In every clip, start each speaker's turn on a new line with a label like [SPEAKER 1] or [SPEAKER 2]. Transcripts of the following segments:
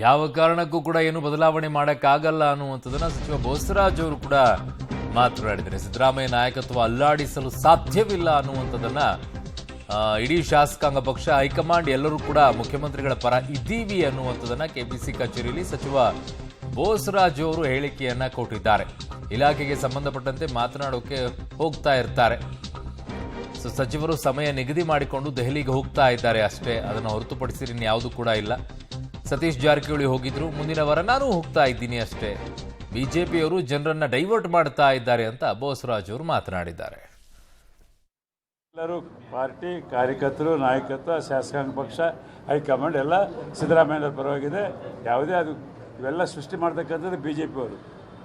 [SPEAKER 1] ಯಾವ ಕಾರಣಕ್ಕೂ ಕೂಡ ಏನು ಬದಲಾವಣೆ ಮಾಡೋಕ್ಕಾಗಲ್ಲ ಅನ್ನುವಂಥದ್ದನ್ನ ಸಚಿವ ಬೋಸರಾಜ್ ಅವರು ಕೂಡ ಮಾತನಾಡಿದ್ದಾರೆ. ಸಿದ್ದರಾಮಯ್ಯ ನಾಯಕತ್ವ ಅಲ್ಲಾಡಿಸಲು ಸಾಧ್ಯವಿಲ್ಲ ಅನ್ನುವಂಥದ್ದನ್ನ ಇಡೀ ಶಾಸಕಾಂಗ ಪಕ್ಷ ಹೈಕಮಾಂಡ್ ಎಲ್ಲರೂ ಕೂಡ ಮುಖ್ಯಮಂತ್ರಿಗಳ ಪರ ಇದ್ದೀವಿ ಅನ್ನುವಂಥದ್ದನ್ನ ಕೆಪಿಸಿ ಕಚೇರಿಯಲ್ಲಿ ಸಚಿವ ಬೋಸರಾಜ್ ಅವರು ಹೇಳಿಕೆಯನ್ನ ಕೊಟ್ಟಿದ್ದಾರೆ. ಇಲಾಖೆಗೆ ಸಂಬಂಧಪಟ್ಟಂತೆ ಮಾತನಾಡೋಕೆ ಹೋಗ್ತಾ ಇರ್ತಾರೆ. ಸಚಿವರು ಸಮಯ ನಿಗದಿ ಮಾಡಿಕೊಂಡು ದೆಹಲಿಗೆ ಹೋಗ್ತಾ ಇದ್ದಾರೆ ಅಷ್ಟೇ, ಅದನ್ನು ಹೊರತುಪಡಿಸಿ ಇನ್ಯಾವುದು ಕೂಡ ಇಲ್ಲ. ಸತೀಶ್ ಜಾರಕಿಹೊಳಿ ಹೋಗಿದ್ರು, ಮುಂದಿನ ವಾರ ನಾನು ಹೋಗ್ತಾ ಇದ್ದೀನಿ ಅಷ್ಟೇ. ಬಿಜೆಪಿಯವರು ಜನರನ್ನ ಡೈವರ್ಟ್ ಮಾಡ್ತಾ ಇದ್ದಾರೆ ಅಂತ ಬೋಸರಾಜ್ ಅವರು ಮಾತನಾಡಿದ್ದಾರೆ.
[SPEAKER 2] ಎಲ್ಲರೂ ಪಾರ್ಟಿ ಕಾರ್ಯಕರ್ತರು, ನಾಯಕತ್ವ, ಶಾಸಕಾಂಗ ಪಕ್ಷ, ಹೈಕಮಾಂಡ್ ಎಲ್ಲ ಸಿದ್ದರಾಮಯ್ಯನವರ ಪರವಾಗಿದೆ. ಯಾವುದೇ ಅದು ಇವೆಲ್ಲ ಸೃಷ್ಟಿ ಮಾಡ್ತಕ್ಕಂಥದ್ದು ಬಿಜೆಪಿಯವರು.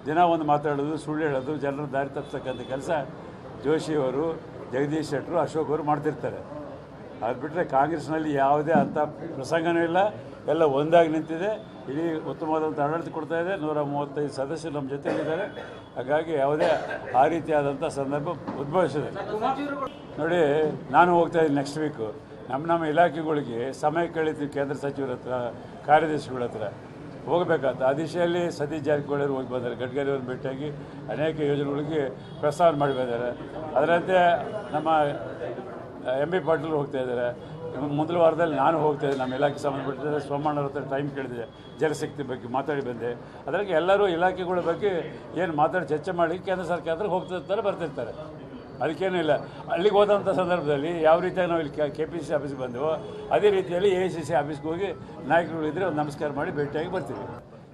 [SPEAKER 2] ದಿನ ಒಂದು ಮಾತಾಡೋದು, ಸುಳ್ಳು ಹೇಳೋದು, ಜನರ ದಾರಿ ತಪ್ಪಿಸ್ತಕ್ಕಂಥ ಕೆಲಸ ಜೋಶಿಯವರು, ಜಗದೀಶ್ ಶೆಟ್ಟರು, ಅಶೋಕ್ ಅವರು ಮಾಡ್ತಿರ್ತಾರೆ. ಅದು ಬಿಟ್ಟರೆ ಕಾಂಗ್ರೆಸ್ನಲ್ಲಿ ಯಾವುದೇ ಅಂಥ ಪ್ರಸಂಗನೂ ಇಲ್ಲ. ಎಲ್ಲ ಒಂದಾಗಿ ನಿಂತಿದೆ. ಇಡೀ ಉತ್ತಮವಾದಂಥ ಆಡಳಿತ ಕೊಡ್ತಾ ಇದೆ. 135 ಸದಸ್ಯರು ನಮ್ಮ ಜೊತೆಗಿದ್ದಾರೆ. ಹಾಗಾಗಿ ಯಾವುದೇ ಆ ರೀತಿಯಾದಂಥ ಸಂದರ್ಭ ಉದ್ಭವಿಸಿದೆ. ನೋಡಿ, ನಾನು ಹೋಗ್ತಾ ಇದ್ದೀನಿ ನೆಕ್ಸ್ಟ್ ವೀಕು. ನಮ್ಮ ಇಲಾಖೆಗಳಿಗೆ ಸಮಯ ಕಳೀತೀವಿ. ಕೇಂದ್ರ ಸಚಿವರ ಹತ್ರ, ಕಾರ್ಯದರ್ಶಿಗಳ ಹತ್ರ ಹೋಗಬೇಕಾದ ಆ ದಿಶೆಯಲ್ಲಿ ಸತೀಶ್ ಜಾರಕಿಹೊಳಿ ಹೋಗಿ ಬಂದ್ದಾರೆ. ಗಡ್ಕರಿ ಅವ್ರನ್ನ ಭೇಟಿಯಾಗಿ ಅನೇಕ ಯೋಜನೆಗಳಿಗೆ ಪ್ರಸ್ತಾವನೆ ಮಾಡಿ ಬಂದಿದ್ದಾರೆ. ಅದರಂತೆ ನಮ್ಮ ಎಂ ಬಿ ಪಾಟೀಲ್ ಹೋಗ್ತಾ ಇದ್ದಾರೆ. ಮೊದಲ ವಾರದಲ್ಲಿ ನಾನು ಹೋಗ್ತಾ ಇದ್ದೆ. ನಮ್ಮ ಇಲಾಖೆ ಸಂಬಂಧಪಟ್ಟಿದ್ದರೆ ಸೋಮಣ್ಣವ್ರ ಹತ್ರ ಟೈಮ್ ಕೇಳಿದೆ, ಜಲಶಕ್ತಿ ಬಗ್ಗೆ ಮಾತಾಡಿ ಬಂದೆ. ಅದಕ್ಕೆ ಎಲ್ಲರೂ ಇಲಾಖೆಗಳ ಬಗ್ಗೆ ಏನು ಮಾತಾಡಿ ಚರ್ಚೆ ಮಾಡಿ ಕೇಂದ್ರ ಸರ್ಕಾರದಲ್ಲಿ ಹೋಗ್ತಿರ್ತಾರೆ, ಬರ್ತಿರ್ತಾರೆ. ಅದಕ್ಕೇನೂ ಇಲ್ಲ. ಅಲ್ಲಿಗೆ ಹೋದಂಥ ಸಂದರ್ಭದಲ್ಲಿ ಯಾವ ರೀತಿಯಾಗಿ ನಾವು ಇಲ್ಲಿ KPCC ಆಫೀಸ್ಗೆ ಬಂದೆವೋ ಅದೇ ರೀತಿಯಲ್ಲಿ AICC ಆಫೀಸ್ಗೆ ಹೋಗಿ ನಾಯಕರುಗಳಿದ್ದರೆ ಒಂದು ನಮಸ್ಕಾರ ಮಾಡಿ ಭೇಟಿಯಾಗಿ ಬರ್ತೀವಿ.